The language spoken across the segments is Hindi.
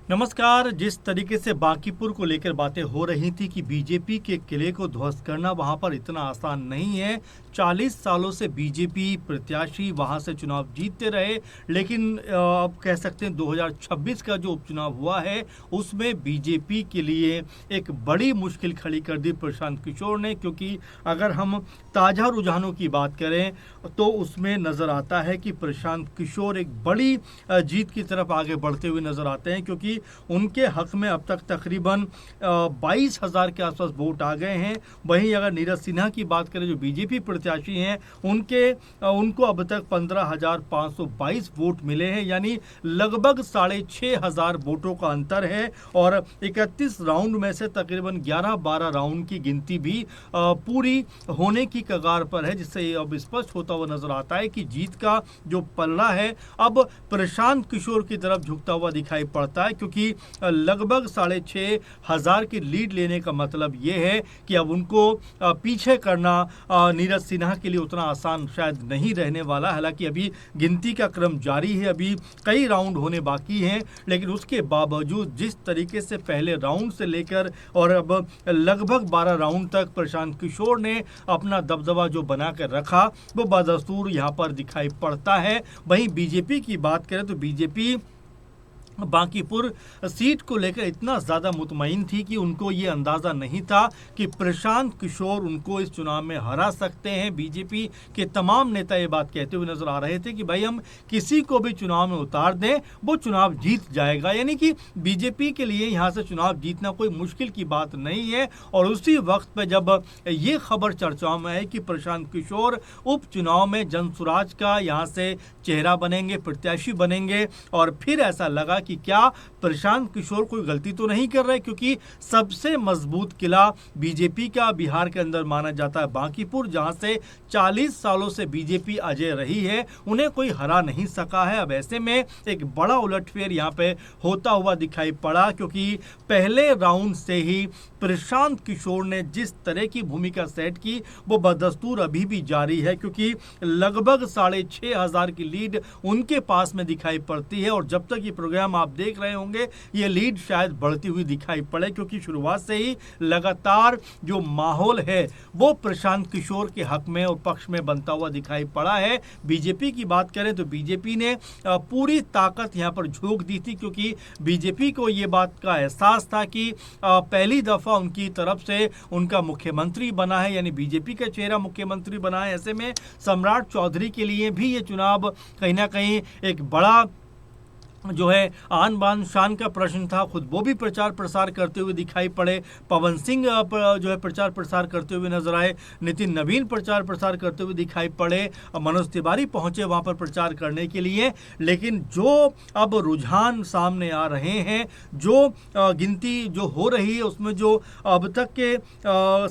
नमस्कार। जिस तरीके से बांकीपुर को लेकर बातें हो रही थी कि बीजेपी के किले को ध्वस्त करना वहां पर इतना आसान नहीं है। 40 सालों से बीजेपी प्रत्याशी वहां से चुनाव जीतते रहे, लेकिन अब कह सकते हैं 2026 का जो उपचुनाव हुआ है उसमें बीजेपी के लिए एक बड़ी मुश्किल खड़ी कर दी प्रशांत किशोर ने। क्योंकि अगर हम ताज़ा रुझानों की बात करें तो उसमें नज़र आता है कि प्रशांत किशोर एक बड़ी जीत की तरफ आगे बढ़ते हुए नज़र आते हैं, क्योंकि उनके हक में अब तक तकरीबन 22,000 के आसपास वोट आ गए हैं। वहीं अगर नीरज सिन्हा की बात करें जो बीजेपी प्रत्याशी हैं, उनको अब तक 15,522 वोट मिले हैं, यानी लगभग 6,500 वोटों का अंतर है। और 31 राउंड में से तकरीबन 11-12 राउंड की गिनती भी पूरी होने की कगार पर है, जिससे अब स्पष्ट होता हुआ नजर आता है कि जीत का जो पलड़ा है अब प्रशांत किशोर की तरफ झुकता हुआ दिखाई पड़ता है। क्योंकि लगभग 6,500 की लीड लेने का मतलब ये है कि अब उनको पीछे करना नीरज सिन्हा के लिए उतना आसान शायद नहीं रहने वाला। हालांकि अभी गिनती का क्रम जारी है, अभी कई राउंड होने बाकी हैं, लेकिन उसके बावजूद जिस तरीके से पहले राउंड से लेकर और अब लगभग 12 राउंड तक प्रशांत किशोर ने अपना दबदबा जो बना कर रखा वो बदस्तूर यहाँ पर दिखाई पड़ता है। वहीं बीजेपी की बात करें तो बीजेपी बांकीपुर सीट को लेकर इतना ज़्यादा मुतमईन थी कि उनको ये अंदाज़ा नहीं था कि प्रशांत किशोर उनको इस चुनाव में हरा सकते हैं। बीजेपी के तमाम नेता ये बात कहते हुए नजर आ रहे थे कि भाई हम किसी को भी चुनाव में उतार दें वो चुनाव जीत जाएगा, यानी कि बीजेपी के लिए यहाँ से चुनाव जीतना कोई मुश्किल की बात नहीं है। और उसी वक्त पर जब ये खबर चर्चाओं में है कि प्रशांत किशोर उपचुनाव में जनसुराज का यहाँ से चेहरा बनेंगे, प्रत्याशी बनेंगे, और फिर ऐसा लगा कि क्या प्रशांत किशोर कोई गलती तो नहीं कर रहे, क्योंकि सबसे मजबूत किला बीजेपी का बिहार के अंदर माना जाता है बांकीपुर, जहां से 40 सालों से बीजेपी अजय रही है, उन्हें कोई हरा नहीं सका है। अब ऐसे में एक बड़ा उलटफेर यहां पे होता हुआ दिखाई पड़ा, क्योंकि पहले राउंड से ही प्रशांत किशोर ने जिस तरह की भूमिका सेट की वो बदस्तूर अभी भी जारी है, क्योंकि लगभग 6,500 की लीड उनके पास में दिखाई पड़ती है। और जब तक ये प्रोग्राम आप देख रहे होंगे ये लीड शायद बढ़ती हुई दिखाई पड़े, क्योंकि शुरुआत से ही लगातार जो माहौल है वो प्रशांत किशोर के हक में और पक्ष में बनता हुआ दिखाई पड़ा है। बीजेपी की बात करें तो बीजेपी ने पूरी ताकत यहां पर झोंक दी थी, क्योंकि बीजेपी को ये बात का एहसास था कि पहली दफा उनकी तरफ से उनका मुख्यमंत्री बना है, यानी बीजेपी का चेहरा मुख्यमंत्री बना है। ऐसे में सम्राट चौधरी के लिए भी ये चुनाव कहीं ना कहीं एक बड़ा जो है आन बान शान का प्रश्न था। खुद वो भी प्रचार प्रसार करते हुए दिखाई पड़े, पवन सिंह जो है प्रचार प्रसार करते हुए नजर आए, नितिन नवीन प्रचार प्रसार करते हुए दिखाई पड़े, मनोज तिवारी पहुंचे वहां पर प्रचार करने के लिए। लेकिन जो अब रुझान सामने आ रहे हैं, जो गिनती जो हो रही है, उसमें जो अब तक के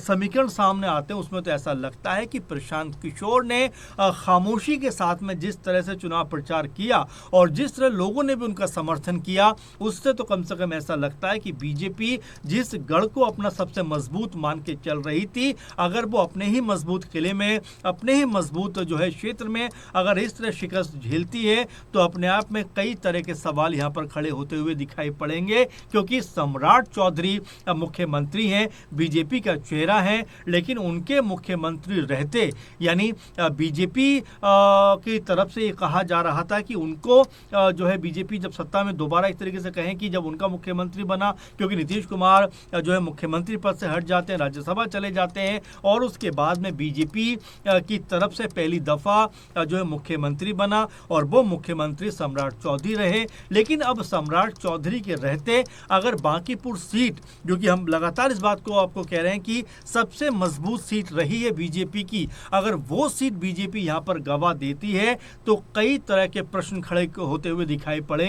समीकरण सामने आते हैं, उसमें तो ऐसा लगता है कि प्रशांत किशोर ने खामोशी के साथ में जिस तरह से चुनाव प्रचार किया और जिस तरह लोगों ने उनका समर्थन किया, उससे तो कम से कम ऐसा लगता है कि बीजेपी जिस गढ़ को अपना सबसे मजबूत मान के चल रही थी, अगर वो अपने ही मजबूत किले में, अपने ही मजबूत जो है क्षेत्र में अगर इस तरह शिकस्त झेलती है तो अपने आप में कई तरह के सवाल यहां पर खड़े होते हुए दिखाई पड़ेंगे। क्योंकि सम्राट चौधरी मुख्यमंत्री हैं, बीजेपी का चेहरा है, लेकिन उनके मुख्यमंत्री रहते, यानी बीजेपी की तरफ से ये कहा जा रहा था कि उनको जो है बीजेपी जब सत्ता में दोबारा एक तरीके से कहें कि जब उनका मुख्यमंत्री बना, क्योंकि नीतीश कुमार जो है मुख्यमंत्री पद से हट जाते हैं, राज्यसभा चले जाते हैं, और उसके बाद में बीजेपी की तरफ से पहली दफा जो है मुख्यमंत्री बना और वो मुख्यमंत्री सम्राट चौधरी रहे। लेकिन अब सम्राट चौधरी के रहते अगर बांकीपुर सीट, जो कि हम लगातार इस बात को आपको कह रहे हैं कि सबसे मजबूत सीट रही है बीजेपी की, अगर वो सीट बीजेपी यहां पर गवा देती है तो कई तरह के प्रश्न खड़े होते हुए दिखाई पड़ेंगे।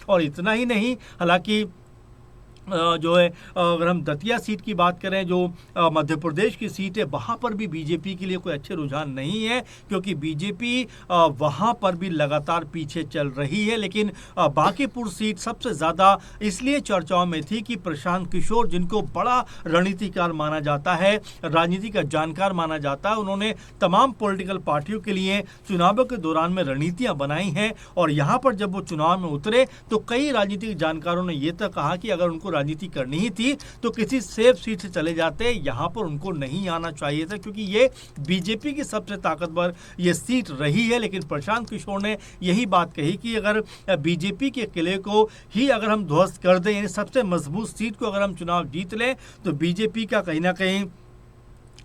और इतना ही नहीं, हालांकि जो है अगर हम दतिया सीट की बात करें, जो मध्य प्रदेश की सीट है, वहाँ पर भी बीजेपी के लिए कोई अच्छे रुझान नहीं है, क्योंकि बीजेपी वहाँ पर भी लगातार पीछे चल रही है। लेकिन बांकीपुर सीट सबसे ज़्यादा इसलिए चर्चाओं में थी कि प्रशांत किशोर, जिनको बड़ा रणनीतिकार माना जाता है, राजनीति का जानकार माना जाता है, उन्होंने तमाम पॉलिटिकल पार्टियों के लिए चुनावों के दौरान में रणनीतियाँ बनाई हैं। और यहाँ पर जब वो चुनाव में उतरे तो कई राजनीतिक जानकारों ने ये तक कहा कि अगर उनको राजनीति करनी ही थी तो किसी सेफ सीट से चले जाते, यहाँ पर उनको नहीं आना चाहिए था, क्योंकि ये बीजेपी की सबसे ताकतवर ये सीट रही है। लेकिन प्रशांत किशोर ने यही बात कही कि अगर बीजेपी के किले को ही अगर हम ध्वस्त कर दें, यानी सबसे मजबूत सीट को अगर हम चुनाव जीत लें, तो बीजेपी का कहीं ना कहीं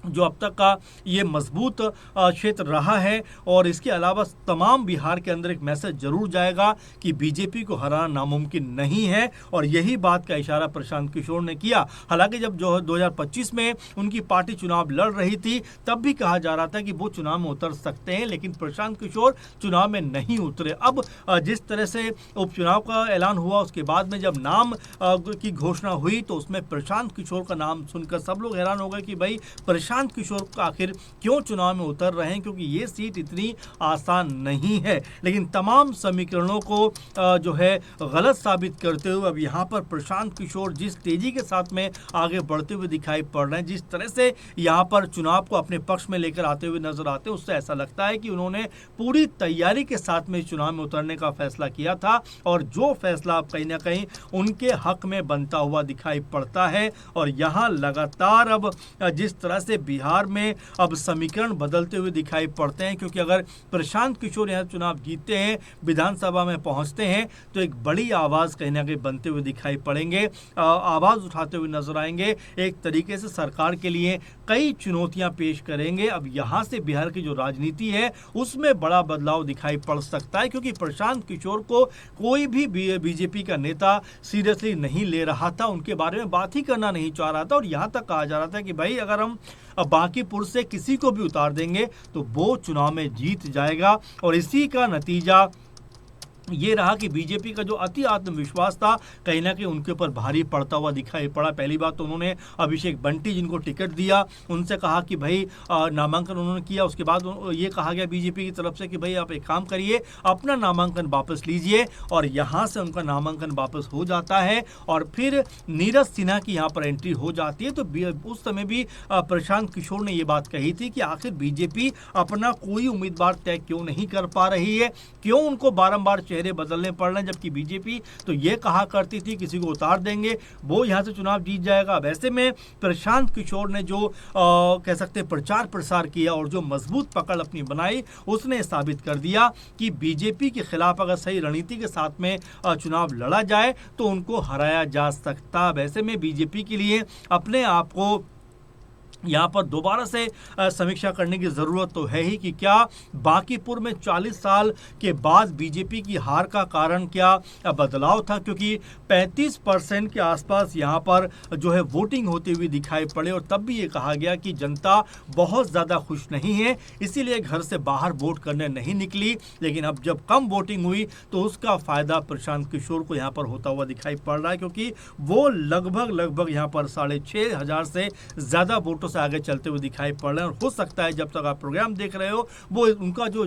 जो अब तक का ये मजबूत क्षेत्र रहा है, और इसके अलावा तमाम बिहार के अंदर एक मैसेज जरूर जाएगा कि बीजेपी को हराना नामुमकिन नहीं है। और यही बात का इशारा प्रशांत किशोर ने किया। हालांकि जब जो 2025 में उनकी पार्टी चुनाव लड़ रही थी, तब भी कहा जा रहा था कि वो चुनाव में उतर सकते हैं, लेकिन प्रशांत किशोर चुनाव में नहीं उतरे। अब जिस तरह से उपचुनाव का ऐलान हुआ, उसके बाद में जब नाम की घोषणा हुई, तो उसमें प्रशांत किशोर का नाम सुनकर सब लोग हैरान हो गए कि भाई प्रशांत किशोर आखिर क्यों चुनाव में उतर रहे हैं, क्योंकि ये सीट इतनी आसान नहीं है। लेकिन तमाम समीकरणों को जो है गलत साबित करते हुए अब यहाँ पर प्रशांत किशोर जिस तेजी के साथ में आगे बढ़ते हुए दिखाई पड़ रहे हैं, जिस तरह से यहाँ पर चुनाव को अपने पक्ष में लेकर आते हुए नजर आते हैं, उससे ऐसा लगता है कि उन्होंने पूरी तैयारी के साथ में चुनाव में उतरने का फैसला किया था, और जो फैसला अब कहीं ना कहीं उनके हक में बनता हुआ दिखाई पड़ता है। और यहाँ लगातार अब जिस तरह से बिहार में अब समीकरण बदलते हुए दिखाई पड़ते हैं, क्योंकि अगर प्रशांत किशोर यहाँ चुनाव जीतते हैं, विधानसभा में पहुंचते हैं, तो एक बड़ी आवाज कहीं ना कहीं बनते हुए दिखाई पड़ेंगे, आवाज उठाते हुए नजर आएंगे, एक तरीके से सरकार के लिए कई चुनौतियां पेश करेंगे। अब यहाँ से बिहार की जो राजनीति है उसमें बड़ा बदलाव दिखाई पड़ सकता है, क्योंकि प्रशांत किशोर को कोई भी बीजेपी का नेता सीरियसली नहीं ले रहा था, उनके बारे में बात ही करना नहीं चाह रहा था। और यहाँ तक कहा जा रहा था कि भाई अगर हम बांकीपुर से किसी को भी उतार देंगे तो वो चुनाव में जीत जाएगा। और इसी का नतीजा ये रहा कि बीजेपी का जो अति आत्मविश्वास था, कहीं ना कहीं उनके ऊपर भारी पड़ता हुआ दिखाई पड़ा। पहली बात तो उन्होंने अभिषेक बंटी, जिनको टिकट दिया, उनसे कहा कि भाई नामांकन उन्होंने किया। उसके बाद ये कहा गया बीजेपी की तरफ से कि भाई आप एक काम करिए, अपना नामांकन वापस लीजिए, और यहाँ से उनका नामांकन वापस हो जाता है। और फिर नीरज सिन्हा की यहाँ पर एंट्री हो जाती है। तो उस समय भी प्रशांत किशोर ने ये बात कही थी कि आखिर बीजेपी अपना कोई उम्मीदवार तय क्यों नहीं कर पा रही है, क्यों उनको बारंबार चेहरे बदलने पड़ रहे हैं, जबकि बीजेपी तो ये कहा करती थी किसी को उतार देंगे वो यहां से चुनाव जीत जाएगा। वैसे में प्रशांत किशोर ने जो कह सकते प्रचार प्रसार किया और जो मजबूत पकड़ अपनी बनाई, उसने साबित कर दिया कि बीजेपी के खिलाफ अगर सही रणनीति के साथ में चुनाव लड़ा जाए तो उनको हराया जा सकता। वैसे में बीजेपी के लिए अपने आप को यहाँ पर दोबारा से समीक्षा करने की ज़रूरत तो है ही कि क्या बांकीपुर में 40 साल के बाद बीजेपी की हार का कारण क्या बदलाव था, क्योंकि 35% के आसपास यहाँ पर जो है वोटिंग होती हुई दिखाई पड़े। और तब भी ये कहा गया कि जनता बहुत ज़्यादा खुश नहीं है, इसीलिए घर से बाहर वोट करने नहीं निकली। लेकिन अब जब कम वोटिंग हुई तो उसका फ़ायदा प्रशांत किशोर को यहाँ पर होता हुआ दिखाई पड़ रहा है, क्योंकि वो लगभग यहाँ पर 6,500 से ज़्यादा वोटों से आगे चलते हुए दिखाई पड़ रहे हैं। और हो सकता है जब तक आप प्रोग्राम देख रहे हो वो उनका जो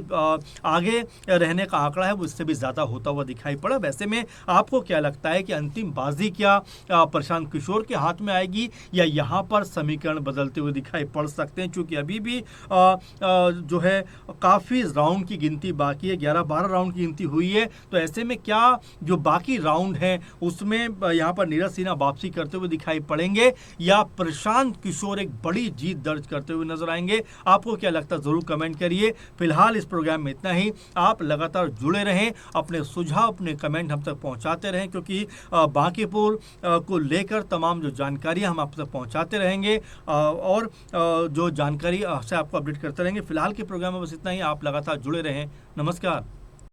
आगे रहने का आंकड़ा है वो इससे भी ज़्यादा होता हुआ दिखाई पड़ा। वैसे में आपको क्या लगता है कि अंतिम बाजी क्या प्रशांत किशोर के हाथ में आएगी, या यहाँ पर समीकरण बदलते हुए दिखाई पड़ सकते हैं? क्योंकि अभी भी जो है काफ़ी राउंड की गिनती बाकी है, 11-12 राउंड की गिनती हुई है। तो ऐसे में क्या जो बाकी राउंड है उसमें यहाँ पर नीरज सिन्हा वापसी करते हुए दिखाई पड़ेंगे, या प्रशांत किशोर एक बड़ी जीत दर्ज करते हुए नजर आएंगे? आपको क्या लगता है जरूर कमेंट करिए। फिलहाल इस प्रोग्राम में इतना ही। आप लगातार जुड़े रहें, अपने सुझाव अपने कमेंट हम तक पहुंचाते रहें, क्योंकि बांकीपुर को लेकर तमाम जो जानकारियां हम आप तक पहुंचाते रहेंगे और जो जानकारी से आपको अपडेट करते रहेंगे। फिलहाल के प्रोग्राम में बस इतना ही। आप लगातार जुड़े रहें। नमस्कार।